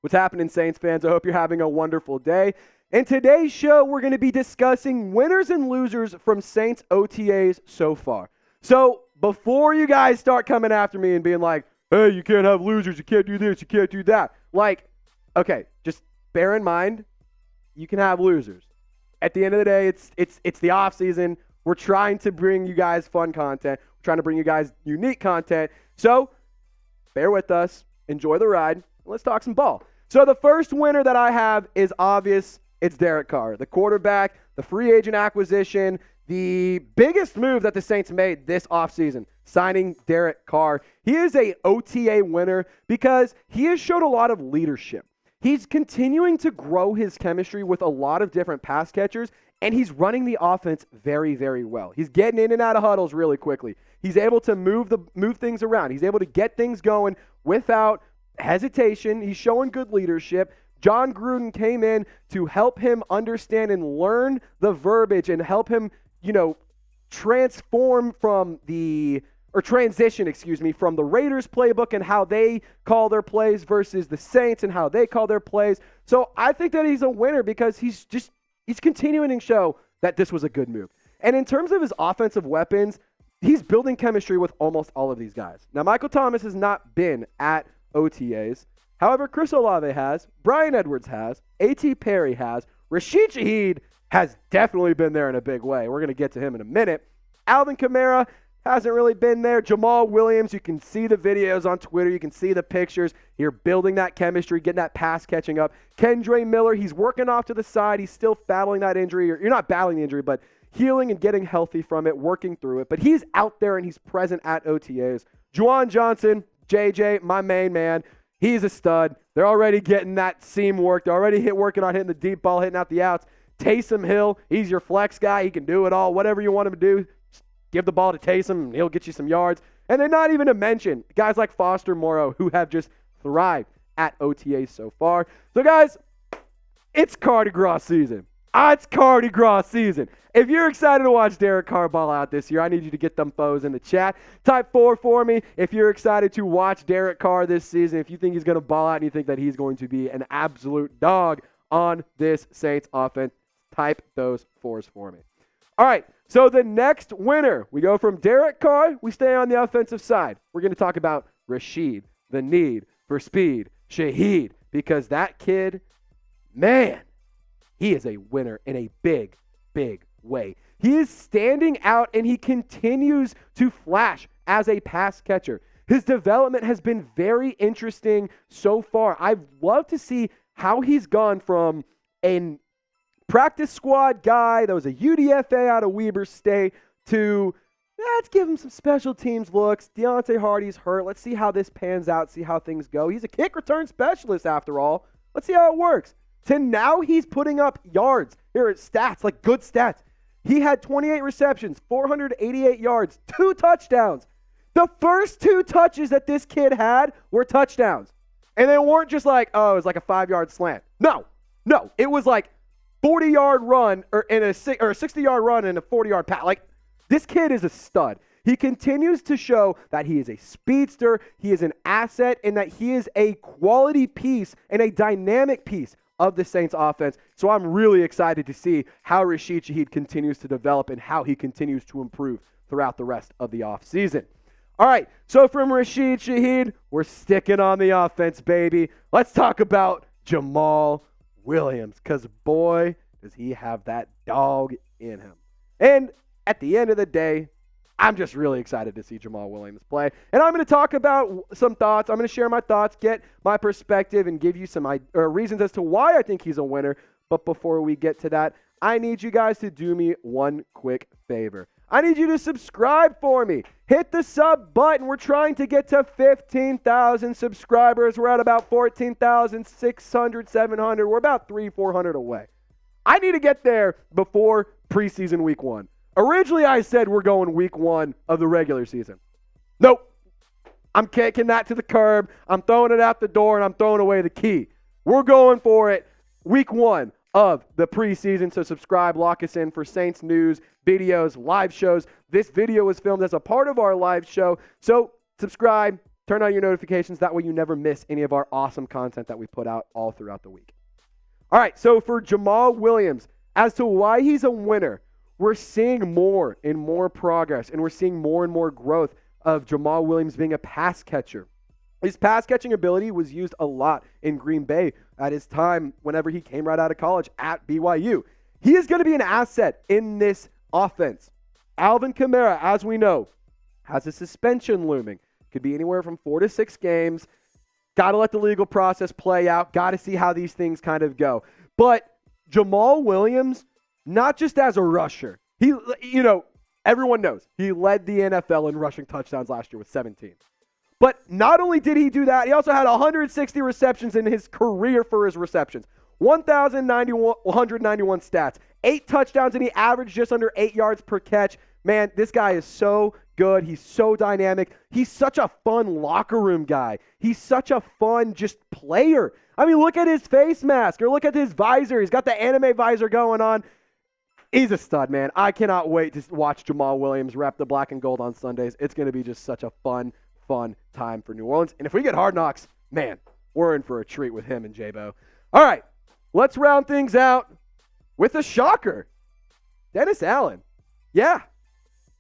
What's happening, Saints fans? I hope you're having a wonderful day. In today's show, we're going to be discussing winners and losers from Saints OTAs so far. So before you guys start coming after me and being like, hey, you can't have losers, you can't do this, you can't do that. Like, okay, just bear in mind, you can have losers. At the end of the day, it's the off season. We're trying to bring you guys fun content. We're trying to bring you guys unique content. So bear with us, enjoy the ride, and let's talk some ball. So the first winner that I have is obvious. It's Derek Carr, the quarterback, the free agent acquisition, the biggest move that the Saints made this offseason, signing Derek Carr. He is a OTA winner because he has showed a lot of leadership. He's continuing to grow his chemistry with a lot of different pass catchers, and he's running the offense very, very well. He's getting in and out of huddles really quickly. He's able to move things around. He's able to get things going without hesitation. He's showing good leadership. John Gruden came in to help him understand and learn the verbiage and help him, transition, from the Raiders playbook and how they call their plays versus the Saints and how they call their plays. So I think that he's a winner because he's continuing to show that this was a good move. And in terms of his offensive weapons, he's building chemistry with almost all of these guys. Now, Michael Thomas has not been at OTAs. However, Chris Olave has, Bryan Edwards has, A.T. Perry has, Rashid Shaheed has definitely been there in a big way. We're going to get to him in a minute. Alvin Kamara hasn't really been there. Jamaal Williams, you can see the videos on Twitter. You can see the pictures. You're building that chemistry, getting that pass catching up. Kendre Miller, he's working off to the side. He's still battling that injury. You're not battling the injury, but healing and getting healthy from it, working through it. But he's out there and he's present at OTAs. Juwan Johnson, JJ, my main man, he's a stud. They're already getting that seam work. They're already working on hitting the deep ball, hitting out the outs. Taysom Hill, he's your flex guy. He can do it all. Whatever you want him to do, give the ball to Taysom, and he'll get you some yards. And then not even to mention guys like Foster Moreau, who have just thrived at OTAs so far. So, guys, it's Cardi Gras season. It's Cardi Gras season. If you're excited to watch Derek Carr ball out this year, I need you to get them foes in the chat. Type 4 for me if you're excited to watch Derek Carr this season. If you think he's going to ball out and you think that he's going to be an absolute dog on this Saints offense, type those 4s for me. All right, so the next winner, we go from Derek Carr, we stay on the offensive side. We're going to talk about Rasheed, the need for speed, Shaheed, because that kid, man, he is a winner in a big, big way. He is standing out, and he continues to flash as a pass catcher. His development has been very interesting so far. I'd love to see how he's gone from a practice squad guy that was a UDFA out of Weber State to, let's give him some special teams looks. Deontay Hardy's hurt. Let's see how this pans out, see how things go. He's a kick return specialist after all. Let's see how it works. To now he's putting up yards. Here are stats, like good stats. He had 28 receptions, 488 yards, 2 touchdowns. The first 2 touches that this kid had were touchdowns. And they weren't just like, oh, it was like a 5-yard slant. No. It was like 40-yard run or a 60-yard run and a 40-yard pass. Like, this kid is a stud. He continues to show that he is a speedster, he is an asset, and that he is a quality piece and a dynamic piece of the Saints offense. So I'm really excited to see how Rashid Shaheed continues to develop and how he continues to improve throughout the rest of the offseason. All right, so from Rashid Shaheed, we're sticking on the offense, baby. Let's talk about Jamaal Williams, because boy, does he have that dog in him. And at the end of the day, I'm just really excited to see Jamaal Williams play. And I'm going to talk about some thoughts. I'm going to share my thoughts, get my perspective, and give you some reasons as to why I think he's a winner. But before we get to that, I need you guys to do me one quick favor. I need you to subscribe for me. Hit the sub button. We're trying to get to 15,000 subscribers. We're at about 14,600, 700. We're about 400 away. I need to get there before preseason week 1. Originally, I said we're going week 1 of the regular season. Nope. I'm kicking that to the curb. I'm throwing it out the door, and I'm throwing away the key. We're going for it week 1 of the preseason. So subscribe, lock us in for Saints news, videos, live shows. This video was filmed as a part of our live show. So subscribe, Turn on your notifications. That way you never miss any of our awesome content that we put out all throughout the week. All right, so for Jamaal Williams, as to why he's a winner, we're seeing more and more progress, and we're seeing more and more growth of Jamaal Williams being a pass catcher. His pass catching ability was used a lot in Green Bay at his time whenever he came right out of college at BYU. He is going to be an asset in this offense. Alvin Kamara, as we know, has a suspension looming. Could be anywhere from 4 to 6 games. Got to let the legal process play out. Got to see how these things kind of go. But Jamaal Williams, not just as a rusher, everyone knows he led the NFL in rushing touchdowns last year with 17. But not only did he do that, he also had 160 receptions in his career for his receptions. 191 stats, 8 touchdowns, and he averaged just under 8 yards per catch. Man, this guy is so good. He's so dynamic. He's such a fun locker room guy. He's such a fun just player. I mean, look at his face mask or look at his visor. He's got the anime visor going on. He's a stud, man. I cannot wait to watch Jamaal Williams rep the black and gold on Sundays. It's going to be just such a fun time for New Orleans. And if we get Hard Knocks, man, we're in for a treat with him and J-Bo. All right, let's round things out with a shocker. Dennis Allen. Yeah,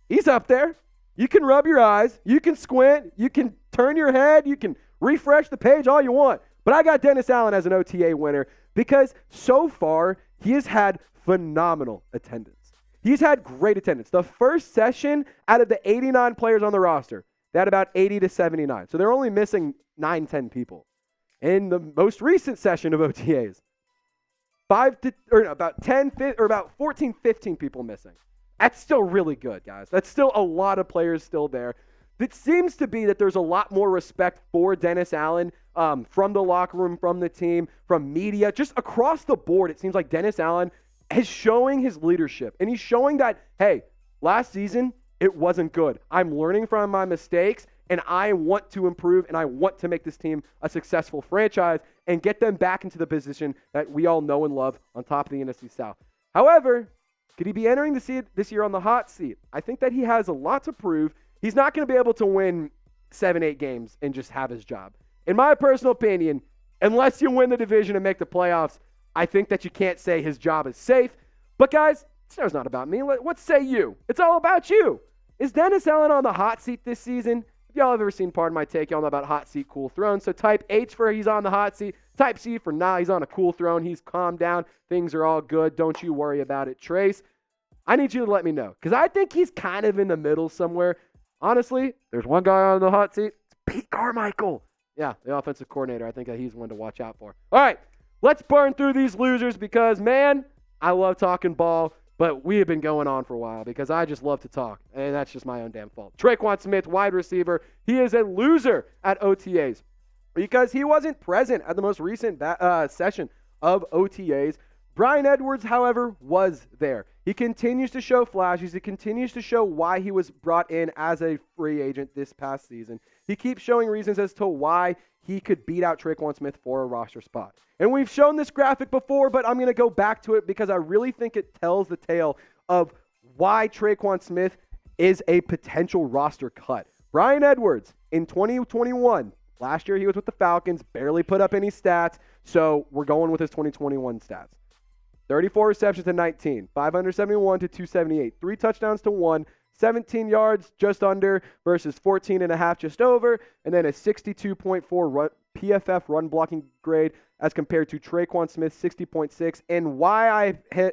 he's up there. You can rub your eyes. You can squint. You can turn your head. You can refresh the page all you want. But I got Dennis Allen as an OTA winner because so far he has had phenomenal attendance. He's had great attendance. The first session out of the 89 players on the roster, they had about 80 to 79. So they're only missing 9-10 people. In the most recent session of OTAs, about 14, 15 people missing. That's still really good, guys. That's still a lot of players still there. It seems to be that there's a lot more respect for Dennis Allen from the locker room, from the team, from media, just across the board. It seems like Dennis Allen is showing his leadership, and he's showing that, hey, last season, it wasn't good. I'm learning from my mistakes, and I want to improve, and I want to make this team a successful franchise and get them back into the position that we all know and love on top of the NFC South. However, could he be entering this year on the hot seat? I think that he has a lot to prove. He's not going to be able to win 7-8 games and just have his job. In my personal opinion, unless you win the division and make the playoffs, I think that you can't say his job is safe. But guys, it's not about me. What say you? It's all about you. Is Dennis Allen on the hot seat this season? If y'all have ever seen Pardon My Take, y'all know about hot seat, cool throne. So type H for he's on the hot seat. Type C for nah, he's on a cool throne. He's calmed down. Things are all good. Don't you worry about it, Trace. I need you to let me know because I think he's kind of in the middle somewhere. Honestly, there's one guy on the hot seat. It's Pete Carmichael. Yeah, the offensive coordinator. I think that he's one to watch out for. All right, let's burn through these losers because, man, I love talking ball, but we have been going on for a while because I just love to talk, and that's just my own damn fault. Traquan Smith, wide receiver. He is a loser at OTAs because he wasn't present at the most recent session of OTAs. Bryan Edwards, however, was there. He continues to show flashes. He continues to show why he was brought in as a free agent this past season. He keeps showing reasons as to why he could beat out Tre'Quan Smith for a roster spot. And we've shown this graphic before, but I'm going to go back to it because I really think it tells the tale of why Tre'Quan Smith is a potential roster cut. Bryan Edwards in 2021, last year he was with the Falcons, barely put up any stats, so we're going with his 2021 stats. 34 receptions to 19, 571 to 278, 3 touchdowns to 1, 17 yards just under versus 14.5 just over, and then a 62.4 PFF run blocking grade as compared to Traquan Smith's 60.6. And why I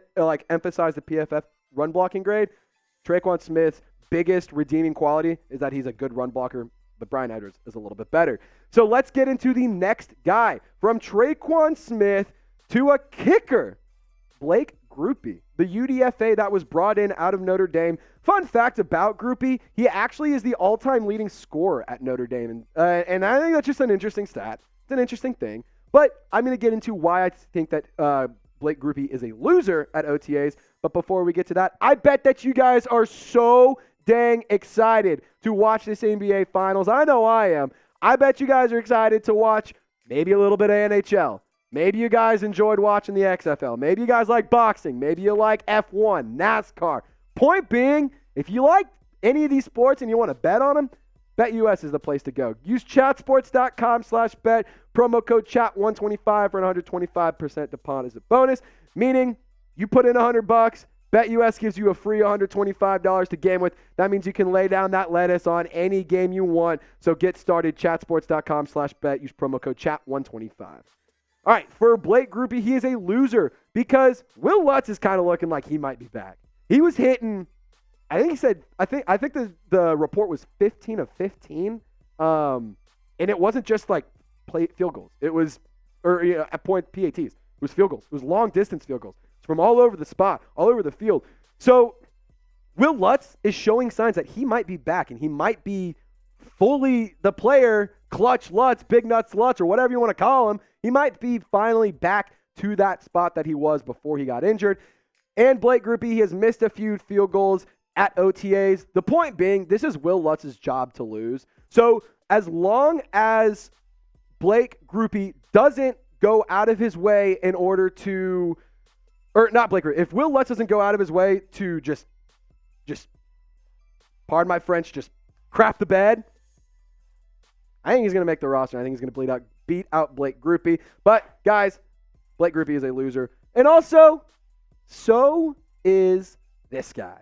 emphasize the PFF run blocking grade, Traquan Smith's biggest redeeming quality is that he's a good run blocker, but Bryan Edwards is a little bit better. So let's get into the next guy. From Traquan Smith to a kicker, Blake Grupe, the UDFA that was brought in out of Notre Dame. Fun fact about Grupe, he actually is the all-time leading scorer at Notre Dame. And I think that's just an interesting stat. It's an interesting thing. But I'm going to get into why I think that Blake Grupe is a loser at OTAs. But before we get to that, I bet that you guys are so dang excited to watch this NBA Finals. I know I am. I bet you guys are excited to watch maybe a little bit of NHL. Maybe you guys enjoyed watching the XFL. Maybe you guys like boxing. Maybe you like F1, NASCAR. Point being, if you like any of these sports and you want to bet on them, BetUS is the place to go. Use chatsports.com/bet, promo code chat125 for an 125% deposit bonus, meaning you put in $100, BetUS gives you a free $125 to game with. That means you can lay down that lettuce on any game you want. So get started, chatsports.com/bet. Use promo code chat125. All right, for Blake Grupe, he is a loser because Will Lutz is kind of looking like he might be back. He was hitting, I think he said, I think the report was 15 of 15. And it wasn't just like field goals. It was, at point PATs. It was field goals. It was long distance field goals. It's from all over the spot, all over the field. So Will Lutz is showing signs that he might be back and he might be fully the player, Clutch Lutz, Big Nuts Lutz, or whatever you want to call him. He might be finally back to that spot that he was before he got injured. And Blake Grupe, he has missed a few field goals at OTAs. The point being, this is Will Lutz's job to lose. So as long as Blake Grupe doesn't go out of his way in order to, or not Blake Grupe, if Will Lutz doesn't go out of his way to just, pardon my French, just crap the bed, I think he's going to make the roster. I think he's going to beat out Blake Grupe. But, guys, Blake Grupe is a loser. And also, so is this guy.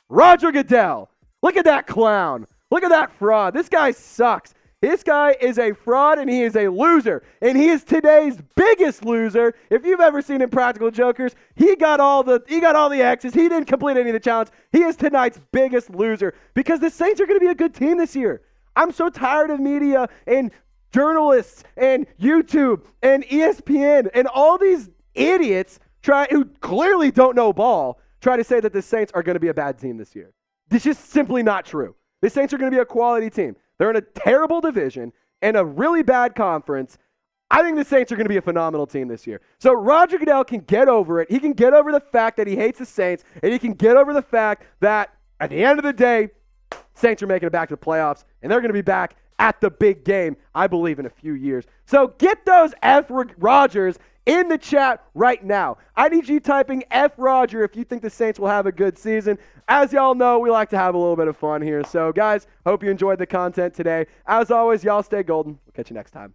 Roger Goodell. Look at that clown. Look at that fraud. This guy sucks. This guy is a fraud, and he is a loser. And he is today's biggest loser. If you've ever seen Impractical Jokers, he got all the X's. He didn't complete any of the challenge. He is tonight's biggest loser because the Saints are going to be a good team this year. I'm so tired of media and journalists and YouTube and ESPN and all these idiots who clearly don't know ball try to say that the Saints are going to be a bad team this year. This is simply not true. The Saints are going to be a quality team. They're in a terrible division and a really bad conference. I think the Saints are going to be a phenomenal team this year. So Roger Goodell can get over it. He can get over the fact that he hates the Saints, and he can get over the fact that at the end of the day, Saints are making it back to the playoffs, and they're going to be back at the big game, I believe, in a few years. So get those F. Rogers in the chat right now. I need you typing F. Roger if you think the Saints will have a good season. As y'all know, we like to have a little bit of fun here. So, guys, hope you enjoyed the content today. As always, y'all stay golden. We'll catch you next time.